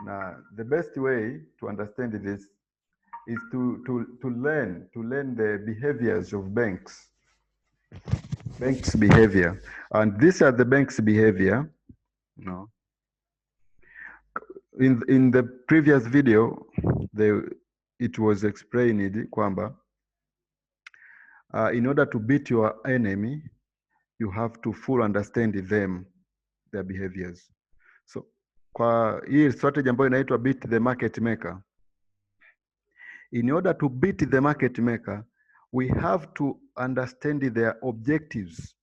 Now, the best way to understand this is to learn the behaviors of banks. Banks' behavior. And these are the bank's behavior. No. In the previous video, it was explained kwamba in order to beat your enemy, you have to fully understand them, their behaviors. So kwa hii strategy ambayo inaitwa beat the market maker, in order to beat the market maker, we have to understand their objectives.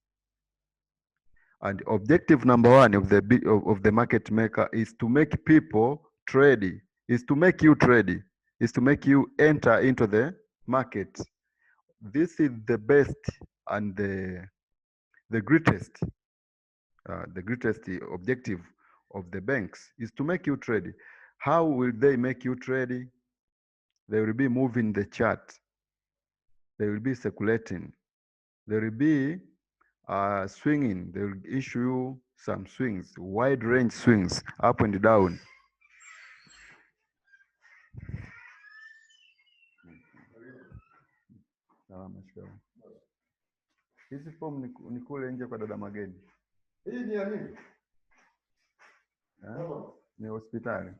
And objective number one of the market maker is to make people trade, is to make you trade, is to make you enter into the market. This is the best and the greatest objective of the banks is to make you trade. How will they make you trade? They will be moving the chart. They will be circulating. They will be swinging. They will issue you some swings, wide range swings, up and down. Hizi form ni kule nje kwa dada Mageni. Hii ni ya nini? Ni hospitali.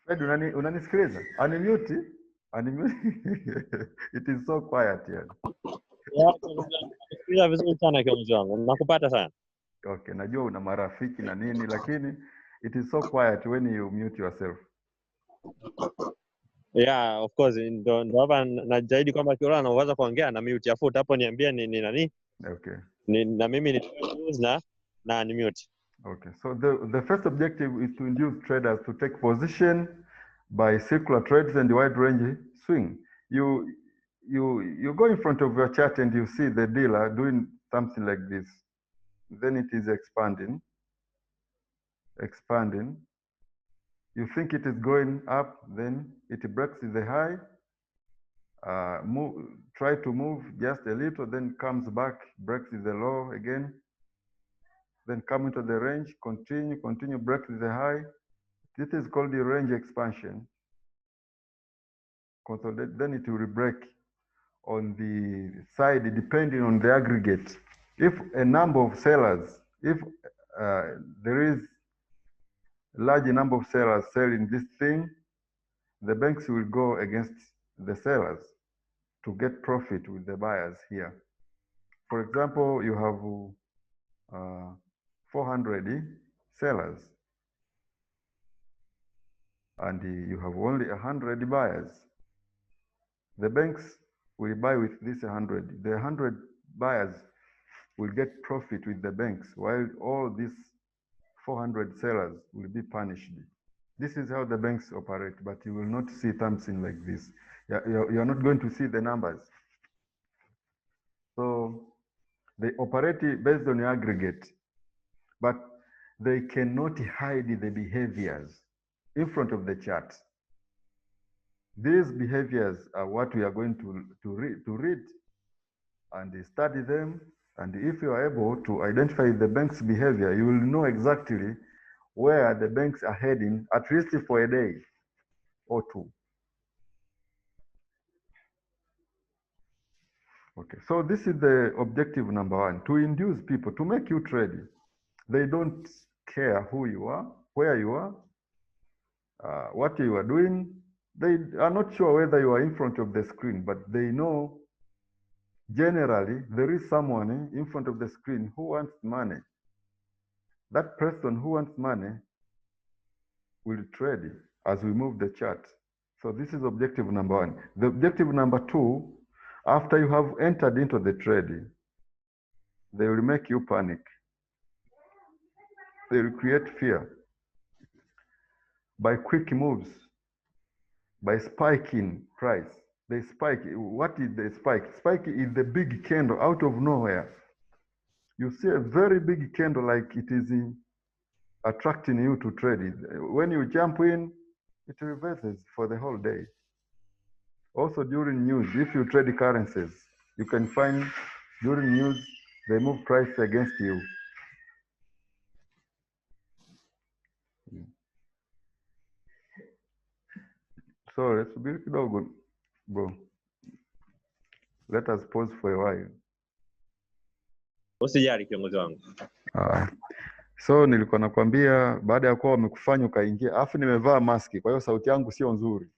Fred, unanisikiliza? Unmute? It is so quiet here. Yeah, vizuri sana kiongozi wangu. Nakupata sana. Okay, najua una marafiki na nini, lakini it is so quiet when you mute yourself. Yeah, of course. Ndo hapa najitahidi kwamba kiona anaweza kuongea na mute. Afuta hapo niambia ni nani? Okay. Na mimi ni use na ni mute. Okay. So the first objective is to induce traders to take position by circular trades and wide range swing. You go in front of your chart and you see the dealer doing something like this. Then it is expanding. You think it is going up, then it breaks the high. Try to move just a little, then comes back, breaks the low again. Then come into the range, continue, breaks the high. This is called the range expansion. Consolidate, then it will break on the side depending on the aggregate. If a number of sellers, if there is a large number of sellers selling this thing, the banks will go against the sellers to get profit with the buyers here. For example, you have 400 sellers and you have only 100 buyers. The banks will buy with this 100. The 100 buyers will get profit with the banks, while all these 400 sellers will be punished. This is how the banks operate, but you will not see something like this. You're not going to see the numbers. So they operate based on aggregate, but they cannot hide the behaviors in front of the chart. These behaviors are what we are going to read and study them. And if you are able to identify the bank's behavior, you will know exactly where the banks are heading, at least for a day or two. Okay, so this is the objective number one, to induce people, to make you trade. They don't care who you are, where you are, what you are doing. They are not sure whether you are in front of the screen, but they know generally there is someone in front of the screen who wants money. That person who wants money will trade as we move the chart. So this is objective number one. The objective number two, after you have entered into the trade, they will make you panic. They will create fear by quick moves, by spiking price. They spike. What is the spike? Spike is the big candle out of nowhere. You see a very big candle like it is attracting you to trade it. When you jump in, it reverses for the whole day. Also during news, if you trade currencies, you can find during news, They move price against you. So let's be kidogo, bro. Let us pause for a while. Usijali kiongozi wangu. So nilikuwa nakwambia baada ya kuwa wamekufanya ukaingia, afu nimevaa maski, kwa hiyo sauti yangu sio nzuri.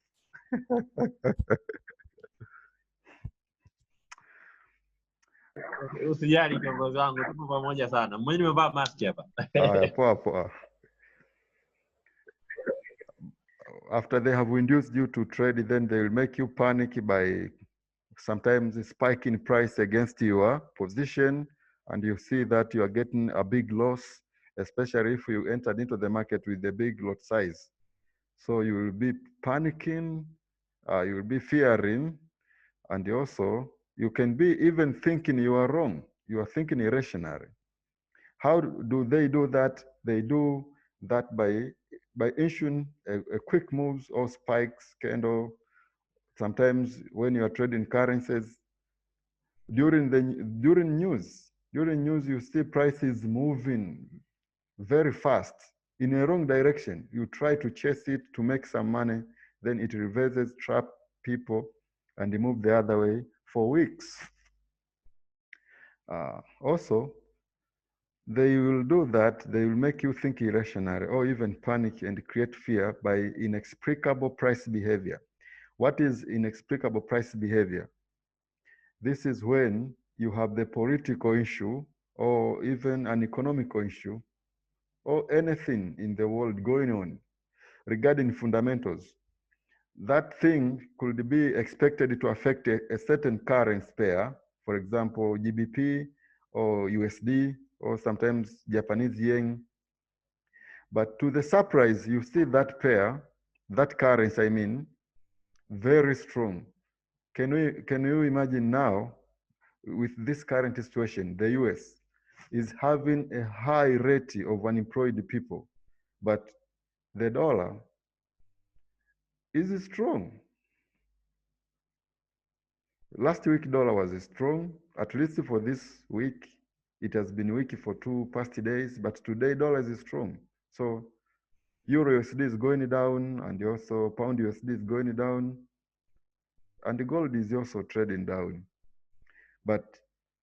Usijali kiongozi wangu, tupo pamoja sana. Mwenye nimevaa mask hapa. Haya, poa poa. After they have induced you to trade, then they will make you panic by sometimes spiking price against your position, and you see that you are getting a big loss, especially if you entered into the market with a big lot size. So you will be panicking, you will be fearing, and also you can be even thinking you are wrong. You are thinking irrationally. How do they do that? They do that by issuing a quick moves or spikes candle. Sometimes when you are trading currencies, during news, you see prices moving very fast in a wrong direction. You try to chase it to make some money, then it reverses, trap people, and they move the other way for weeks. Also, they will do that. They will make you think irrationally or even panic and create fear by inexplicable price behavior. What is inexplicable price behavior? This is when you have the political issue or even an economical issue or anything in the world going on regarding fundamentals. That thing could be expected to affect a certain currency pair, for example, GBP or USD or sometimes Japanese yen. But to the surprise, you see that pair, that currency, I mean, very strong. Can you imagine now, with this current situation, the US is having a high rate of unemployed people, but the dollar is strong. Last week, dollar was strong, at least for this week. It has been weak for 2 past days, but today dollar is strong. So Euro USD is going down, and also Pound USD is going down, and the gold is also trading down. But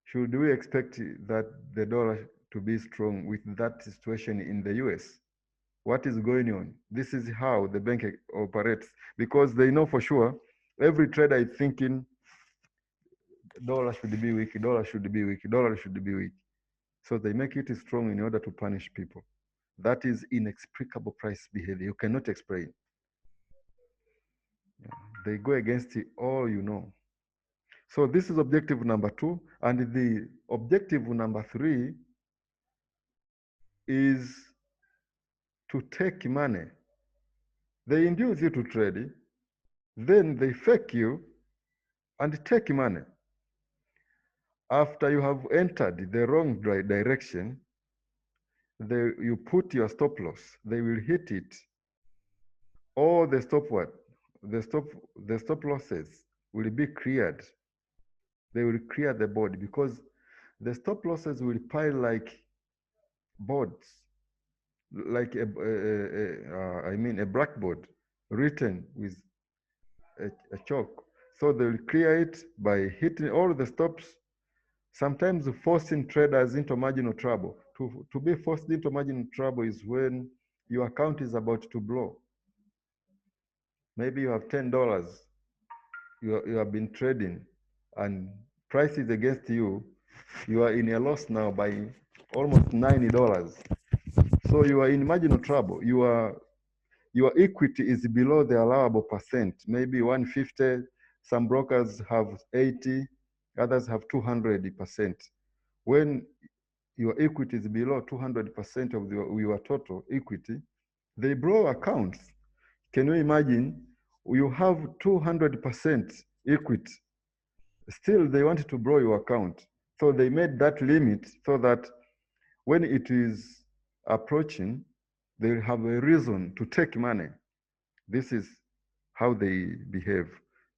should we expect that the dollar to be strong with that situation in the US? What is going on? This is how the bank operates, because they know for sure every trader is thinking dollar should be weak, dollar should be weak, dollar should be weak. So they make it strong in order to punish people. That is inexplicable price behavior. You cannot explain. They go against all you know. So this is objective number 2. And the objective number 3 is to take money. They induce you to trade, then they fake you and take money. After you have entered the wrong direction, you put your stop loss. They will hit it. All the stop losses will be cleared. They will clear the board because the stop losses will pile like boards, like a blackboard written with a chalk. So they will clear it by hitting all the stops, sometimes forcing traders into marginal trouble. To be forced into marginal trouble is when your account is about to blow. Maybe you have $10. You have been trading and price is against you. You are in a loss now by almost $90. So you are in marginal trouble. Your equity is below the allowable percent, maybe 150. Some brokers have 80, others have 200%. When your equity is below 200% of your total equity, they blow accounts. Can you imagine? You have 200% equity. Still, they wanted to blow your account. So they made that limit so that when it is approaching, they have a reason to take money. This is how they behave.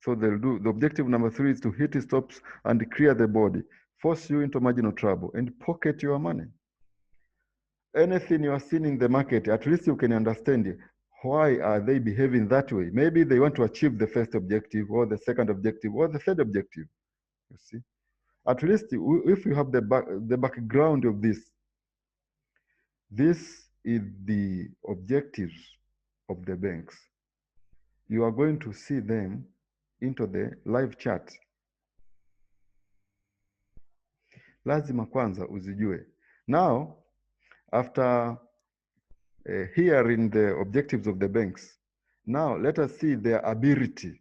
So they'll do, the objective number 3 is to hit stops and clear the body. force you into marginal trouble, and pocket your money. Anything you are seeing in the market, at least you can understand why are they behaving that way. Maybe they want to achieve the first objective or the second objective or the third objective. You see, at least if you have the background of this, this is the objectives of the banks. You are going to see them into the live chat. Lazima kwanza uzijue. Now, after hearing the objectives of the banks, now let us see their ability.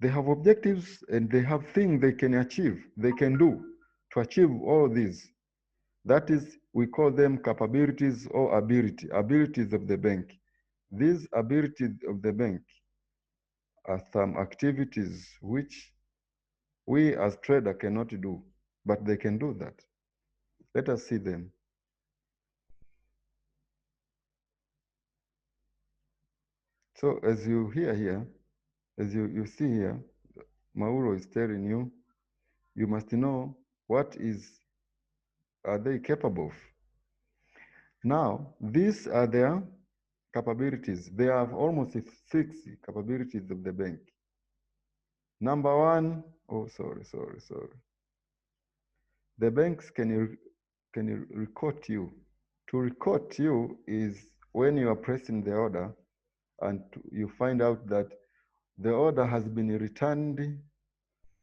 They have objectives and they have things they can achieve, they can do to achieve all these. That is, we call them capabilities or abilities of the bank. These abilities of the bank are some activities which we as trader cannot do, but they can do that. Let us see them. So as you hear here, as you see here, Mauro is telling you, you must know what are they capable of. Now, these are their capabilities. They have almost 6 capabilities of the bank. Number one, oh, sorry. The banks can record you. To record you is when you are pressing the order and you find out that the order has been returned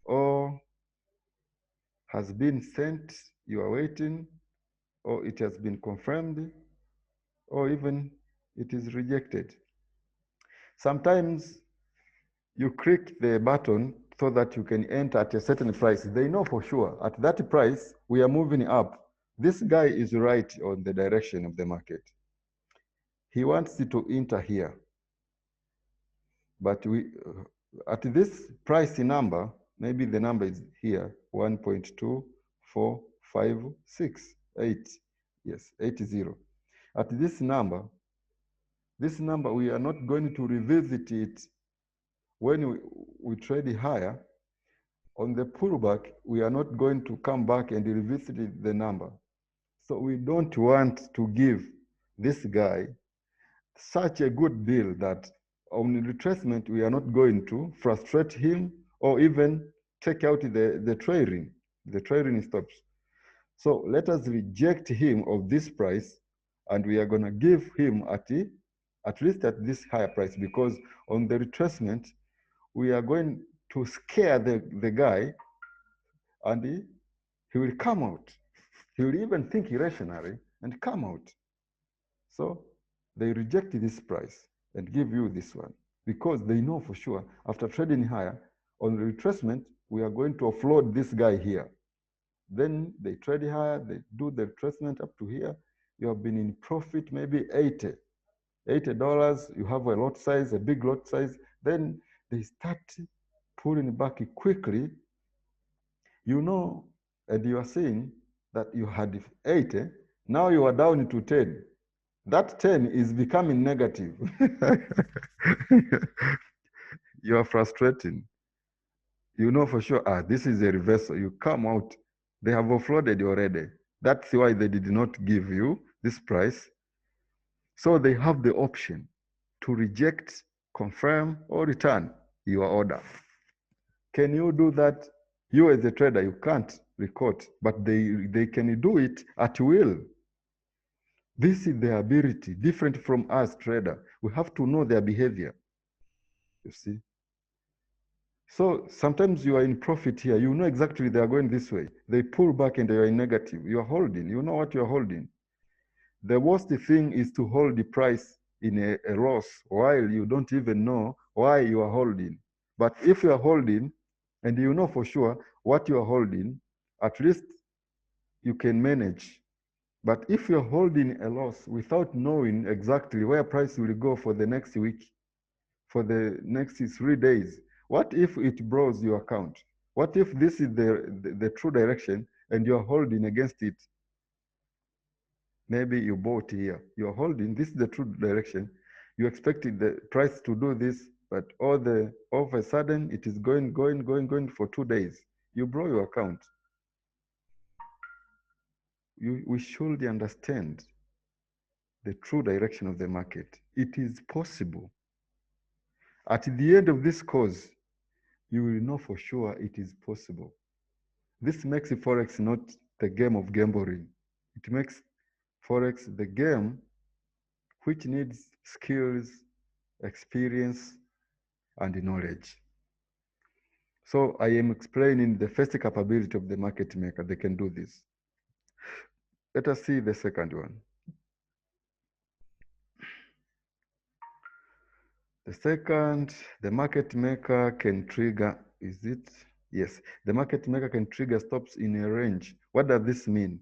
or has been sent, you are waiting, or it has been confirmed, or even it is rejected. Sometimes you click the button so that you can enter at a certain price. They know for sure at that price we are moving up. This guy is right on the direction of the market. He wants you to enter here. But we at this price number, maybe the number is here, 1.24568. Yes, 80. At this number we are not going to revisit it when we trade higher. On the pullback, we are not going to come back and revisit the number. So we don't want to give this guy such a good deal that on retracement, we are not going to frustrate him or even take out the trailing stops. So let us reject him of this price, and we are going to give him at least at this higher price, because on the retracement, we are going to scare the guy, and he will come out. He will even think irrationally and come out. So they reject this price and give you this one because they know for sure after trading higher, on the retracement, we are going to offload this guy here. Then they trade higher, they do the retracement up to here. You have been in profit, maybe $80. You have a lot size, a big lot size. Then they start pulling back quickly. You know, and you are saying that you had 80, now you are down to 10. That 10 is becoming negative. You are frustrating. You know for sure, this is a reversal. You come out, they have offloaded already. That's why they did not give you this price. So they have the option to reject, confirm, or return your order. Can you do that? You as a trader, you can't record, but they can do it at will. This is their ability, different from us trader. We have to know their behavior, you see. So sometimes you are in profit here. You know exactly they are going this way. They pull back and they are in negative. You are holding. You know what you are holding. The worst thing is to hold the price in a loss while you don't even know why you are holding. But if you are holding and you know for sure what you are holding, at least you can manage. But if you're holding a loss without knowing exactly where price will go for the next week, for the next 3 days, what if it blows your account? What if this is the true direction and you're holding against it? Maybe you bought here, you're holding, this is the true direction. You expected the price to do this, but all of a sudden it is going for 2 days. You blow your account. we should understand the true direction of the market. It is possible. At the end of this course, you will know for sure it is possible. This makes Forex not the game of gambling. It makes Forex the game which needs skills, experience, and knowledge. So I am explaining the first capability of the market maker. They can do this. Let us see the second one. The second, the market maker can trigger, is it? Yes, the market maker can trigger stops in a range. What does this mean?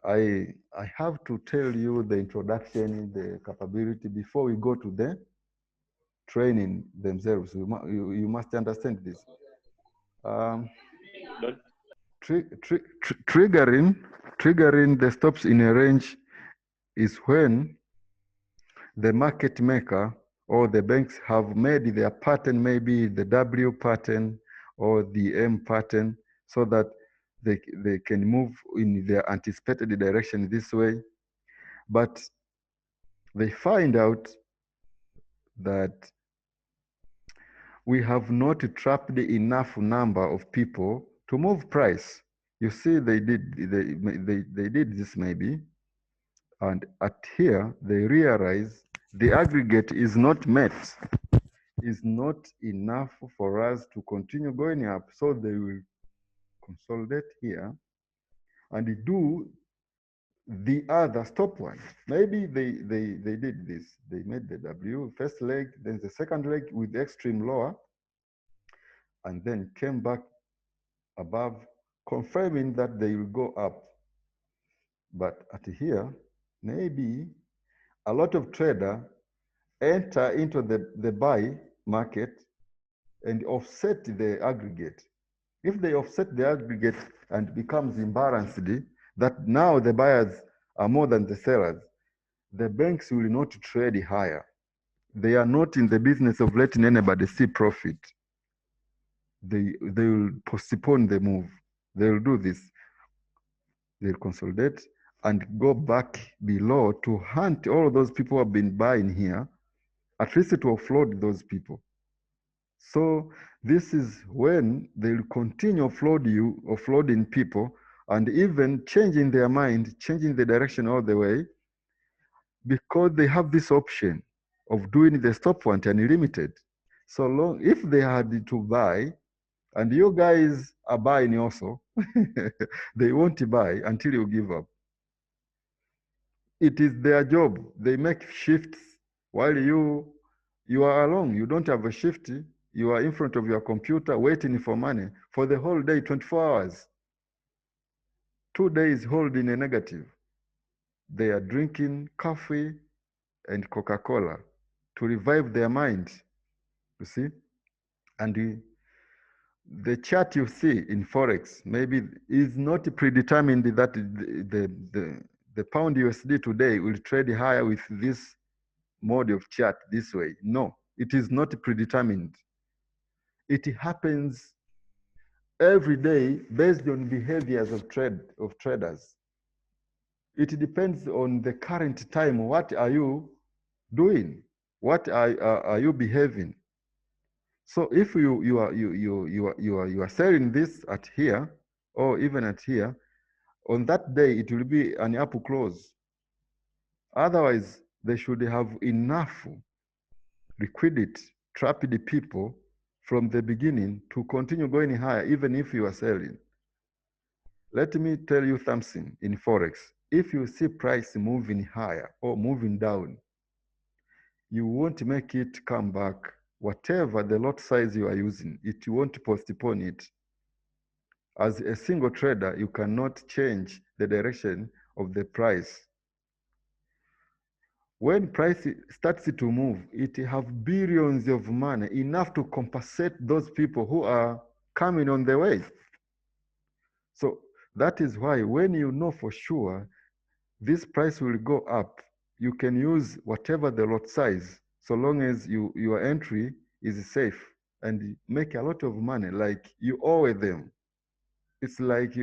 I have to tell you the introduction, the capability before we go to the training themselves. You must understand this. Triggering the stops in a range is when the market maker or the banks have made their pattern, maybe the W pattern or the M pattern, so that they can move in their anticipated direction this way. But they find out that we have not trapped enough number of people to move price. You see, they did this maybe, and at here they realize the aggregate is not met, is not enough for us to continue going up. So they will consolidate here and do the other stop one. Maybe they did this. They made the W first leg, then the second leg with the extreme lower, and then came back above, confirming that they will go up. But at here, maybe a lot of trader enter into the buy market and offset the aggregate. If they offset the aggregate and becomes imbalanced, that now the buyers are more than the sellers, the banks will not trade higher. They are not in the business of letting anybody see profit. They will postpone the move. They will do this. They'll consolidate and go back below to hunt all those people who have been buying here, at least to offload those people. So this is when they'll continue offloading people and even changing their mind, changing the direction all the way, because they have this option of doing the stop want unlimited. So long, if they had to buy, and you guys are buying also, they won't buy until you give up. It is their job. They make shifts while you are alone. You don't have a shift. You are in front of your computer waiting for money for the whole day, 24 hours. 2 days holding a negative. They are drinking coffee and Coca-Cola to revive their mind, you see? And the chart you see in Forex maybe is not predetermined that the pound USD today will trade higher with this mode of chart this way. No, it is not predetermined. It happens every day based on behaviors of traders. It depends on the current time. What are you doing? What are you behaving? So if you are selling this at here or even at here, on that day it will be an up close. Otherwise, they should have enough liquidity, trapped people from the beginning to continue going higher, even if you are selling. Let me tell you something in Forex. If you see price moving higher or moving down, you won't make it come back. Whatever the lot size you are using, it won't postpone it. As a single trader, you cannot change the direction of the price. When price starts to move, it have billions of money, enough to compensate those people who are coming on the way. So that is why when you know for sure this price will go up, you can use whatever the lot size, so long as your entry is safe and make a lot of money, like you owe them. It's like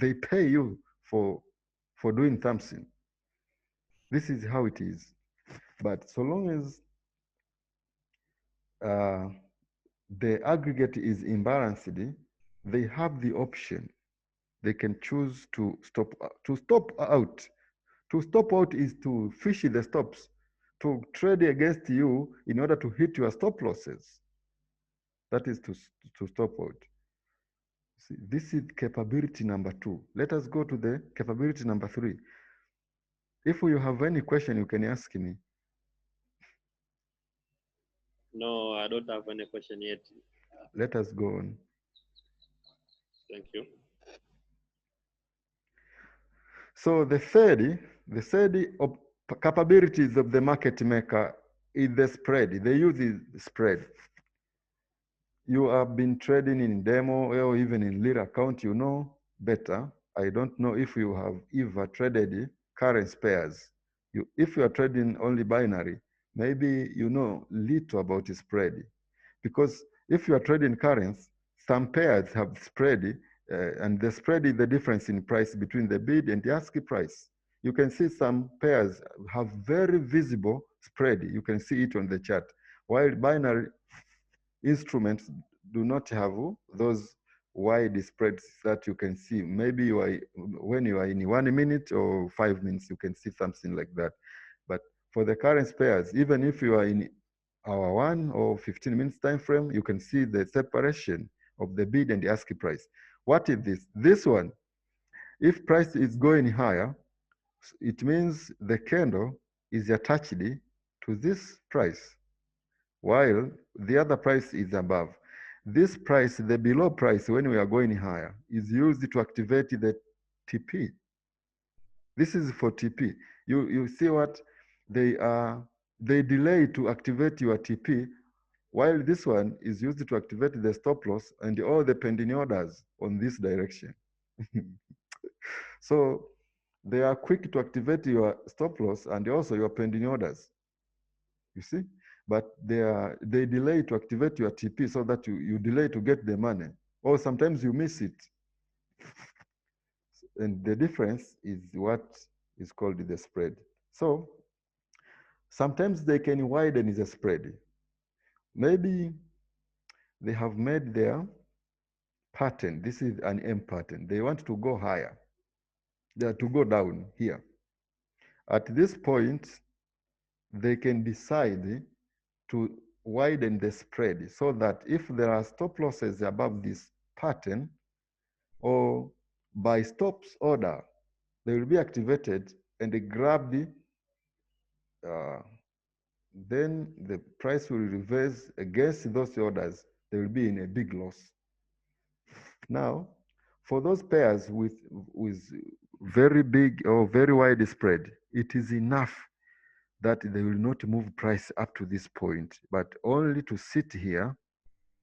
they pay you for for doing something. This is how it is. But so long as the aggregate is imbalanced, they have the option. They can choose to stop out. To stop out is to fish the stops, to trade against you in order to hit your stop losses. That is to stop out. See, this is capability number 2. Let us go to the capability number 3. If you have any question, you can ask me. No, I don't have any question yet. Let us go on. Thank you. So the third capabilities of the market maker is the spread. They use the spread. You have been trading in demo or even in lead account, you know better. I don't know if you have ever traded currency pairs. If you are trading only binary, maybe you know little about spread. Because if you are trading currency, some pairs have spread, and the spread is the difference in price between the bid and the ask price. You can see some pairs have very visible spread. You can see it on the chart. While binary instruments do not have those wide spreads that you can see. Maybe when you are in 1 minute or 5 minutes, you can see something like that. But for the currency pairs, even if you are in hour 1 or 15 minutes time frame, you can see the separation of the bid and the ask price. What is this? This one, if price is going higher, it means the candle is attached to this price, while the other price is above. This price, the below price, when we are going higher, is used to activate the TP. This is for TP. You see what they delay to activate your TP, while this one is used to activate the stop loss and all the pending orders on this direction. So they are quick to activate your stop loss and also your pending orders. You see? But they delay to activate your TP so that you delay to get the money. Or sometimes you miss it. And the difference is what is called the spread. So sometimes they can widen the spread. Maybe they have made their pattern. This is an M pattern. They want to go higher. They are to go down here. At this point, they can decide to widen the spread so that if there are stop losses above this pattern or by stops order, they will be activated and they grab then the price will reverse against those orders. They will be in a big loss. Now, for those pairs with very big or very wide spread, it is enough that they will not move price up to this point, but only to sit here,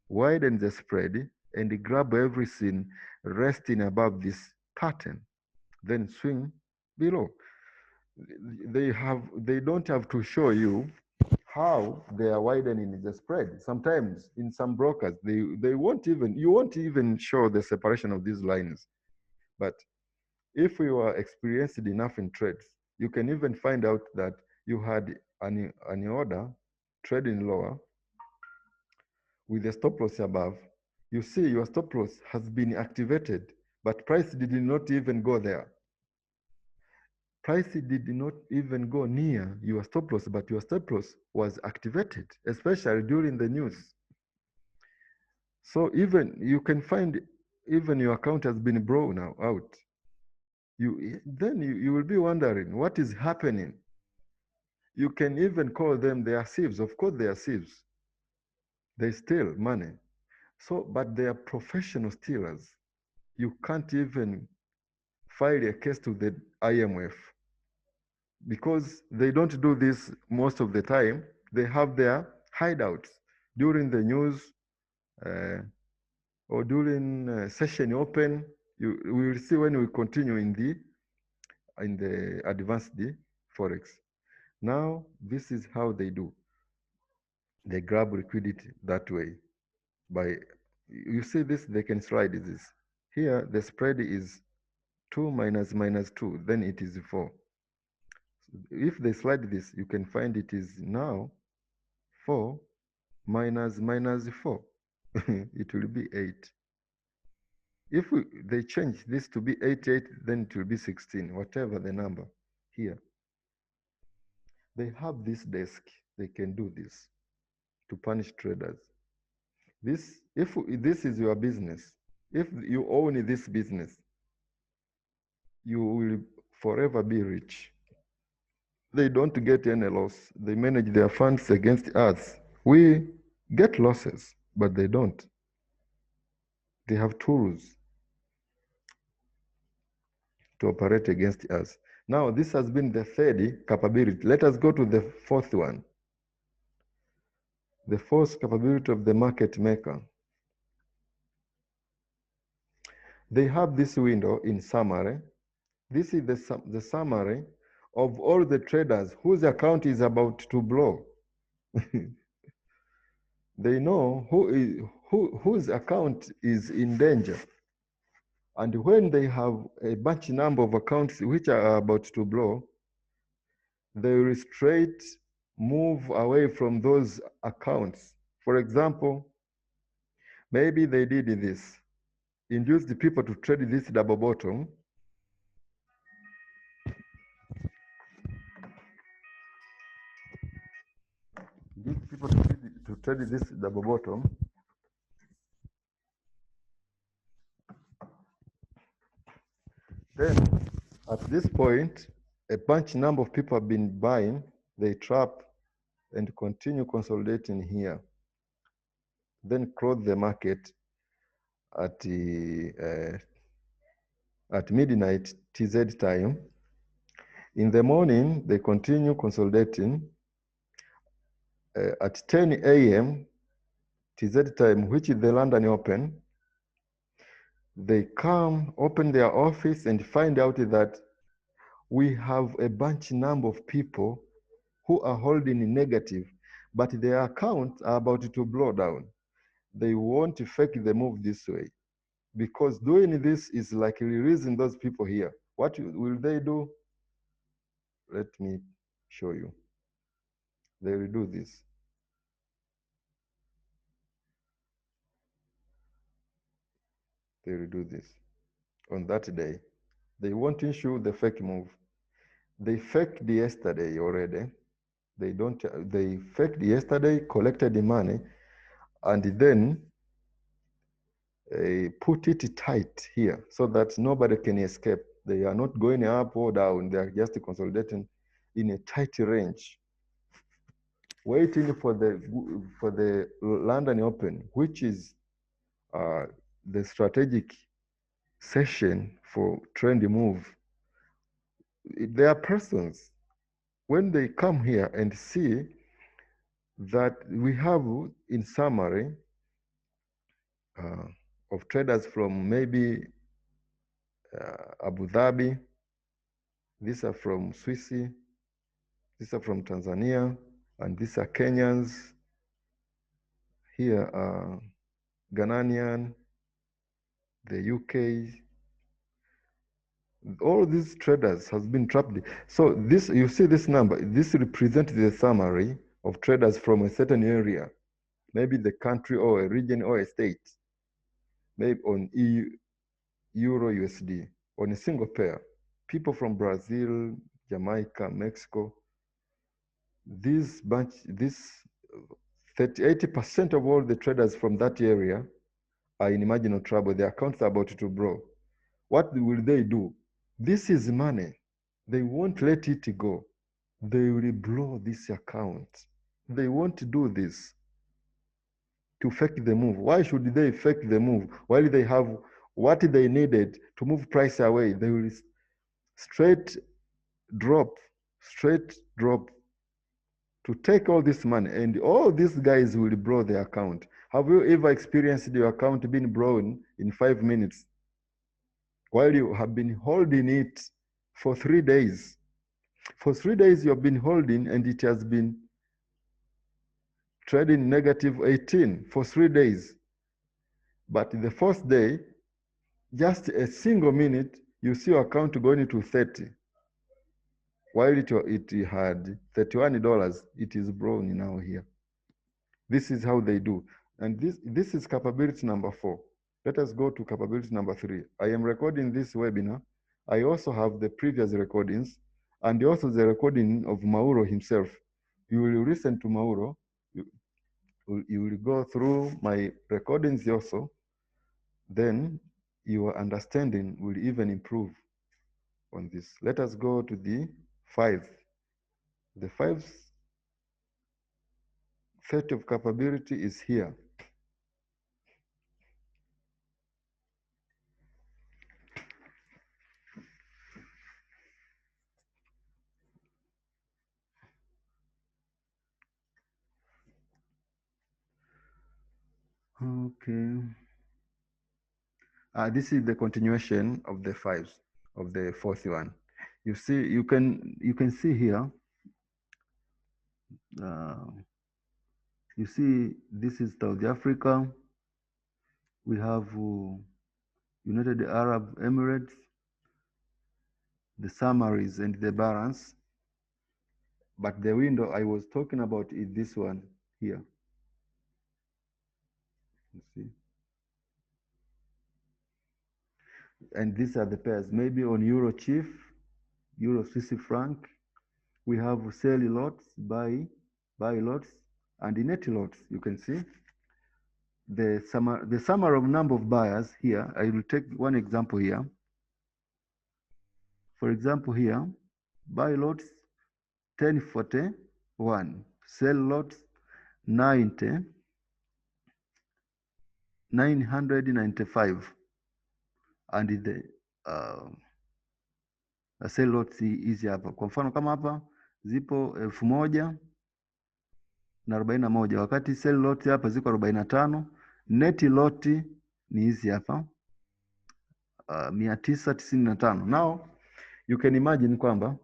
widen the spread, and grab everything resting above this pattern, then swing below. They don't have to show you how they are widening the spread. Sometimes in some brokers, you won't even show the separation of these lines. But if you are experienced enough in trades, you can even find out that you had an order trading lower with the stop loss above. You see your stop loss has been activated, but price did not even go there. Price did not even go near your stop loss, but your stop loss was activated, especially during the news. So even you can find even your account has been blown out. You will be wondering what is happening. You can even call them, they are thieves. Of course they are thieves. They steal money. So, but they are professional stealers. You can't even file a case to the IMF because they don't do this most of the time. They have their hideouts during the news or during session open. We will see when we continue in the advanced forex. Now, this is how they do. They grab liquidity that way. You see this, they can slide this. Here, the spread is 2 minus minus 2, then it is 4. If they slide this, you can find it is now 4 minus minus 4. It will be 8. If they change this to be 88, then it will be 16, whatever the number here. They have this desk. They can do this to punish traders. If this is your business, if you own this business, you will forever be rich. They don't get any loss. They manage their funds against us. We get losses, but they don't. They have tools to operate against us. Now, this has been the third capability. Let us go to the fourth one. The fourth capability of the market maker. They have this window in summary. This is the summary of all the traders whose account is about to blow. They know whose account is in danger. And when they have a bunch number of accounts which are about to blow, they will straight move away from those accounts. For example, maybe they did this, induce the people to trade this double bottom. Induce people to trade this double bottom. Then, at this point, a bunch number of people have been buying, they trap and continue consolidating here. Then close the market at midnight TZ time. In the morning, they continue consolidating. At 10 a.m. TZ time, which is the London Open, they come, open their office and find out that we have a bunch number of people who are holding negative, but their accounts are about to blow down. They want to fake the move this way, because doing this is like releasing those people here. What will they do? Let me show you. They will do this. They will do this. On that day, they won't issue the fake move. They faked yesterday already. They faked yesterday, collected the money, and then put it tight here so that nobody can escape. They are not going up or down. They are just consolidating in a tight range, waiting for the London Open, which is the strategic session for trend move. There are persons, when they come here and see that we have, in summary, of traders from maybe Abu Dhabi, these are from Swiss, these are from Tanzania, and these are Kenyans. Here are Ghanaian, the UK. All these traders has been trapped. So this, you see this number, this represents the summary of traders from a certain area, maybe the country or a region or a state, maybe on EU, Euro USD, on a single pair. People from Brazil, Jamaica, Mexico. This 80% of all the traders from that area are in marginal trouble. Their accounts are about to blow. What will they do? This is money. They won't let it go. They will blow this account. They won't do this to fake the move. Why should they fake the move while they have what they needed to move price away? They will straight drop to take all this money, and all these guys will blow their account. Have you ever experienced your account being blown in 5 minutes while you have been holding it for 3 days? For 3 days you have been holding, and it has been trading negative 18 for 3 days. But the first day, just a single minute, you see your account going to 30. While it had $31, it is brown now here. This is how they do. And this is capability number 4. Let us go to capability number 3. I am recording this webinar. I also have the previous recordings and also the recording of Mauro himself. You will listen to Mauro. You will go through my recordings also. Then your understanding will even improve on this. Let us go to the 5th. The 5th set of capability is here. Okay. This is the continuation of the 5th, of the 4th one. You see, you can see here. You see, this is South Africa. We have United Arab Emirates, the summaries and the balance. But the window I was talking about is this one here. You see. And these are the pairs. Maybe on Euro Chief, Euro Swiss franc, we have sell lots, buy lots, and net lots. You can see the summary of number of buyers here. I will take one example here. For example here, buy lots 1041, sell lots 995, and the sell lots hizi hapa. Kwa mfano kama hapa zipo 1041, wakati sell lot hapa ziko 45. Net lot ni hizi hapa 995. Now you can imagine kwamba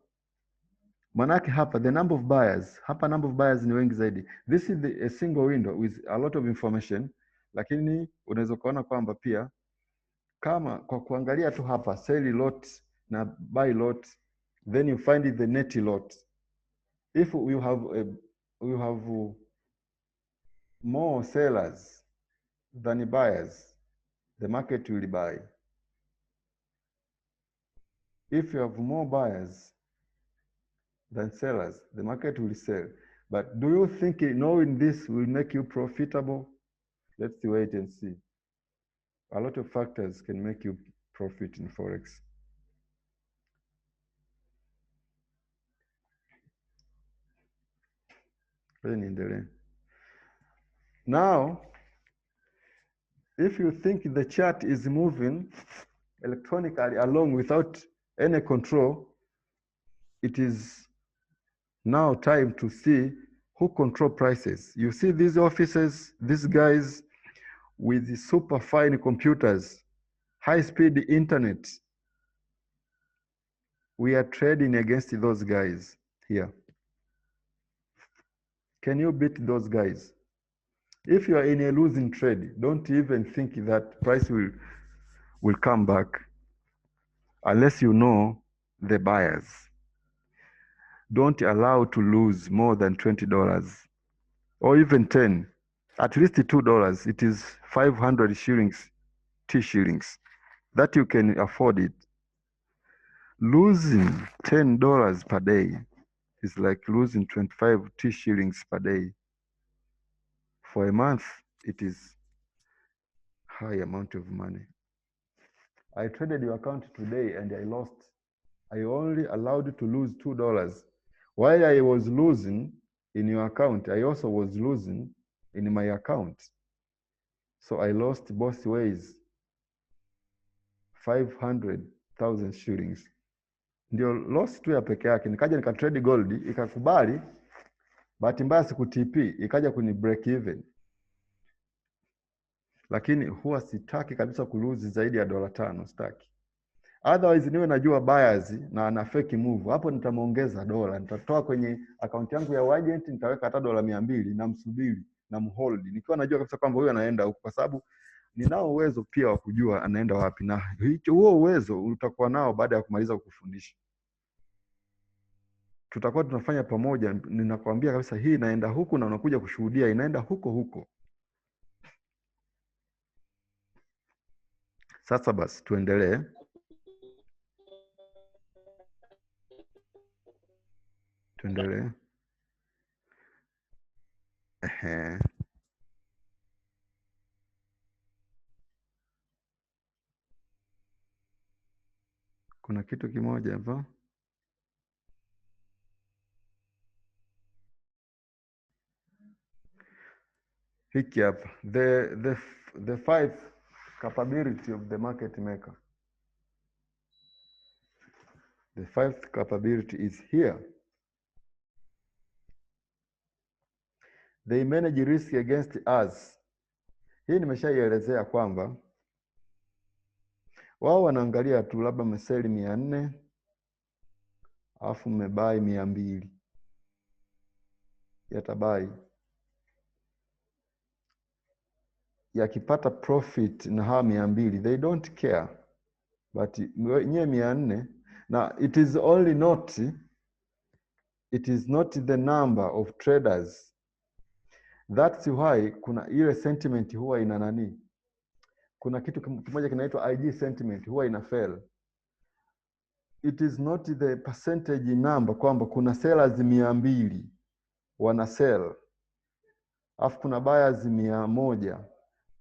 manake hapa the number of buyers, hapa number of buyers ni wengi zaidi. This is a single window with a lot of information, lakini unaweza kuona kwamba pia kama kwa kuangalia tu hapa sell lot na buy lot, then you find the net lot. If you have more sellers than buyers, the market will buy. If you have more buyers than sellers, the market will sell. But do you think knowing this will make you profitable? Let's wait and see. A lot of factors can make you profit in Forex. Now, if you think the chart is moving electronically along without any control, it is now time to see who control prices. You see these offices, these guys with the super fine computers, high-speed internet. We are trading against those guys here. Can you beat those guys? If you are in a losing trade, don't even think that price will come back unless you know the buyers. Don't allow to lose more than $20 or even 10, at least $2. It is 500 shillings, T shillings, that you can afford it. Losing $10 per day is like losing 25 T shillings per day. For a month, it is high amount of money. I traded your account today and I lost. I only allowed to lose $2. While I was losing in your account, I also was losing in my account. So I lost both ways, 500,000 shillings. Ndio loss tu ya peke yake. Nikaja nikatrade gold, ikakubali, bahati mbaya siku TP, ikaja kuni break even. Lakini huwa sitaki kabisa kuluzi zaidi ya $5, sitaki. Otherwise niwe najua buyers na ana fake move, hapo nitamuongeza dola, nitatoa kwenye account yangu ya agent, nitaweka hata $200 na msubiri na mhold, nikiwa najua kabisa kwamba huyu anaenda huko, kwa sababu ninao uwezo pia wa kujua anaenda wapi, na huo uwezo utakuwa nao baada ya kumaliza kukufundisha. Tutakuwa tunafanya pamoja, ninakwambia kabisa hii inaenda huku na unakuja kushuhudia inaenda huko huko. Sasa basi tuendelee. Tuendelee. Kuna kitu kimoja hapa. Hiki hapa. The five capability of the market maker. The fifth capability is here. They manage risk against us. Hii nimeshaielezea kwamba wao wanaangalia tu labda mmeseli 400 alafu mmebai 200. Yatabai. Yakipata profit na hawa 200, they don't care. But nye 400, na it is not the number of traders. That's why kuna ile sentiment huwa ina nani? Kuna kitu kimoja kinaitwa IG sentiment huwa ina fail. It is not the percentage number kwamba kuna sellers 200 wana sell, alafu kuna buyers 100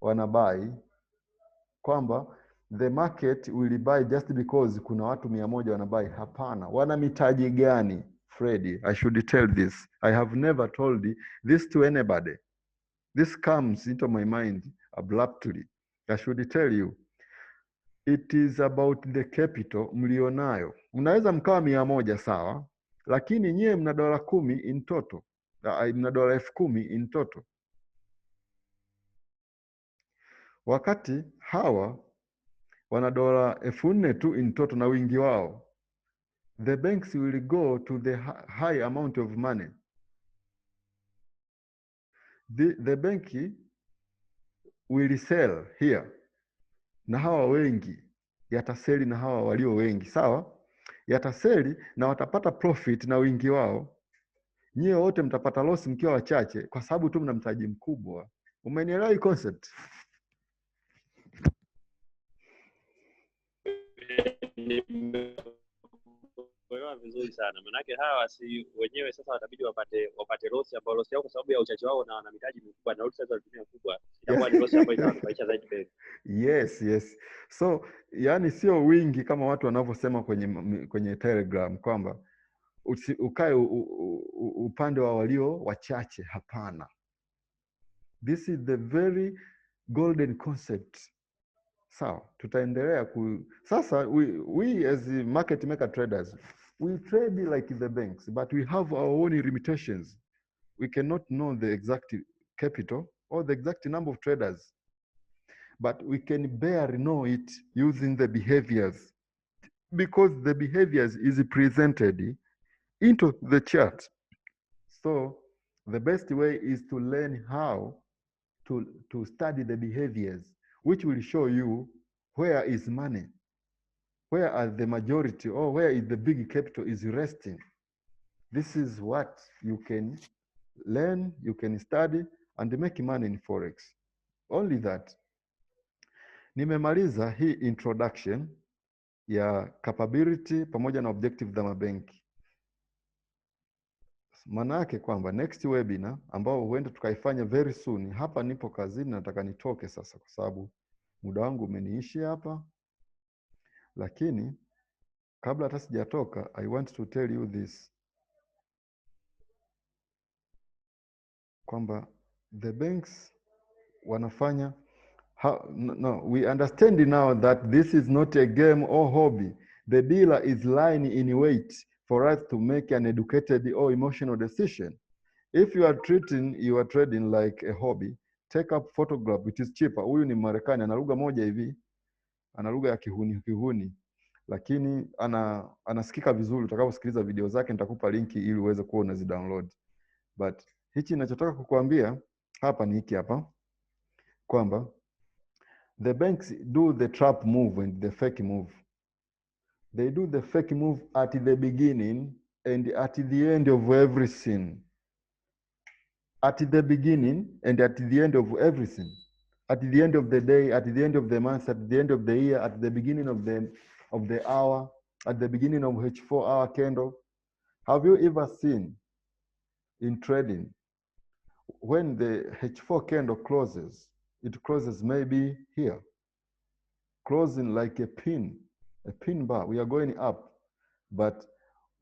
wana buy, kwamba the market will buy just because kuna watu 100 wana buy. Hapana. Wana mitaji gani? Freddy, I should tell this. I have never told this to anybody. This comes into my mind abruptly. I should tell you. It is about the capital mlionayo. Mnaweza mkawa 100 sawa, lakini nyie mna $10 in total. Mna $10,000 in total. Wakati hawa wana $4,000 tu in total na wingi wao. The banks will go to the high amount of money. The bank will sell here. Na hawa wengi yataseli na hawa walio wengi, sawa? Yataseli na watapata profit na wingi wao. Nyie wote mtapata loss mkiwa wachache kwa sababu tu mna mtaji mkubwa. Umenielewa hii concept? Kuelewa vizuri sana. Manake hawa si wenyewe sasa watabidi wapate loss ambayo loss yao kwa sababu ya uchache wao na wana mitaji mikubwa na loss sasa watumia kubwa. Itakuwa ni loss ambayo itawanufaisha zaidi mbele. Yes. So, yani sio wingi kama watu wanavyosema kwenye Telegram kwamba ukae upande wa walio wachache. Hapana. This is the very golden concept. Sawa, tutaendelea sasa we as market maker traders, we trade like the banks, but we have our own limitations. We cannot know the exact capital or the exact number of traders, but we can barely know it using the behaviors, because the behaviors is presented into the chart. So the best way is to learn how to study the behaviors, which will show you where is money, where are the majority, or where is the big capital is resting. This is what you can learn, you can study and make money in Forex. Only that. Nimemaliza hii introduction ya capability pamoja na objective za mabenki. Maana yake kwamba next webinar ambao huenda tukaifanya very soon, hapa nipo kazini, nataka nitoke sasa kwa sababu muda wangu umeniishi hapa. Lakini kabla hata sijatoka, I want to tell you this, kwamba the banks wanafanya we understand now that this is not a game or hobby. The dealer is lying in wait for us to make an educated or emotional decision. If you are treating your trading like a hobby, take up photograph, it is cheaper. Huyu ni Marekani, ana lugha moja hivi, ana lugha ya kihuni, lakini anasikika vizuri. Utakaposikiliza video zake nitakupa linki ili uweze kuwa unazidownload. But hichi ninachotaka kukuambia hapa ni hiki hapa, kwamba The banks do the trap move and the fake move. They do the fake move at the beginning and at the end of everything. At the beginning and at the end of everything. At the end of the day, at the end of the month, at the end of the year, at the beginning of the hour, at the beginning of H4-hour candle. Have you ever seen in trading when the H4 candle closes, it closes maybe here, closing like a pin bar. We are going up, but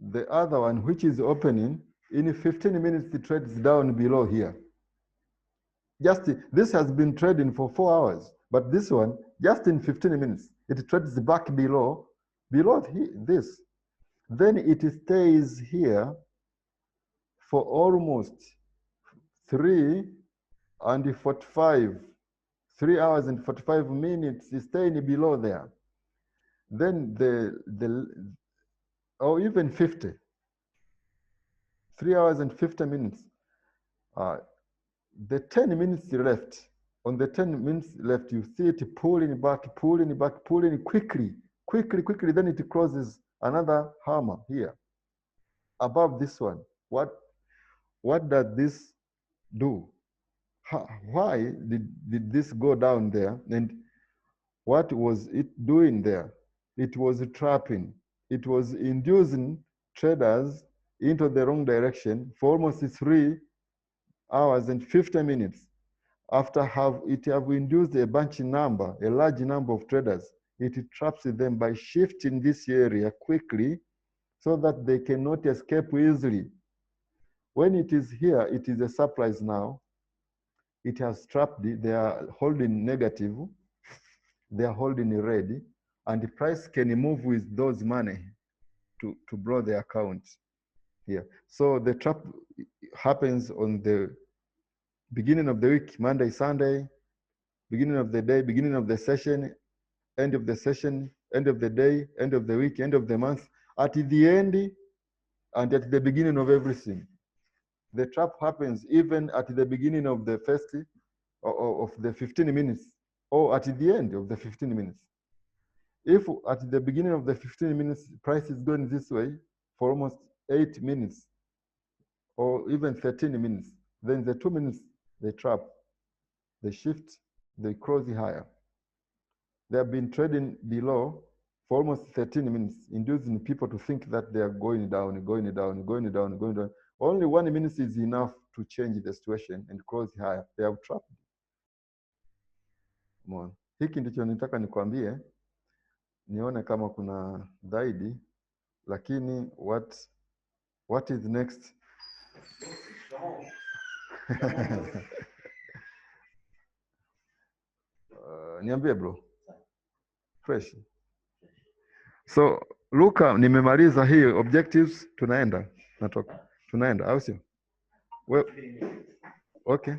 the other one, which is opening, in 15 minutes, the trade is down below here. Just this has been trading for 4 hours, but this one, just in 15 minutes, it trades back below this. Then it stays here for almost 3 hours and 45 minutes, staying below there. Then or even 50, 3 hours and 50 minutes. The 10 minutes left, on the 10 minutes left, you see it pulling back, pulling quickly, then it closes another hammer here, above this one. What does this do? Why did this go down there? And what was it doing there? It was trapping. It was inducing traders into the wrong direction for almost 3 hours and 50 minutes. After it have induced a large number of traders, it traps them by shifting this area quickly so that they cannot escape easily. When it is here, it is a surprise now. It has trapped, they are holding negative, they are holding red, and the price can move with those money to blow the account here. So the trap happens on the beginning of the week, Monday, Sunday, beginning of the day, beginning of the session, end of the session, end of the day, end of the week, end of the month, at the end and at the beginning of everything. The trap happens even at the beginning of the first of the 15 minutes or at the end of the 15 minutes. If at the beginning of the 15 minutes, price is going this way for almost 8 minutes or even 13 minutes, then the 2 minutes, they trap, they shift, they cross higher. They have been trading below for almost 13 minutes, inducing people to think that they are going down, going down, going down, going down. Only 1 minute is enough to change the situation and close higher. They have trapped. Hiki ndicho nitaka nikwambie, nione kama kuna zaidi, lakini what is next? Niambie bro. Fresh. So Luka, nimemaliza hii objectives, tunaenda au sio? Okay.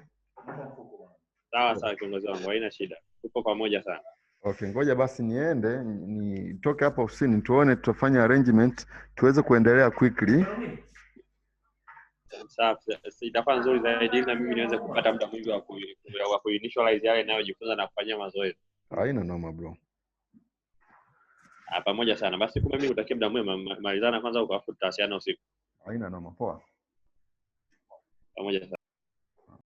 Sawa kiongozi wangu, haina shida. Tuko pamoja sana. Okay, ngoja basi niende nitoke hapa ofisini tuone tutafanya arrangement tuweze kuendelea quickly. Safi, itakuwa nzuri zaidi na mimi niweze kupata muda mwingi wa kuinitialize yale ninayojifunza na kufanyia mazoezi. Haina noma bro. Pamoja sana. Basi kumbe mimi utakia muda mwema, malizana kwanza ukafuta tasiana usiku. Haina noma, poa. Pamoja sana.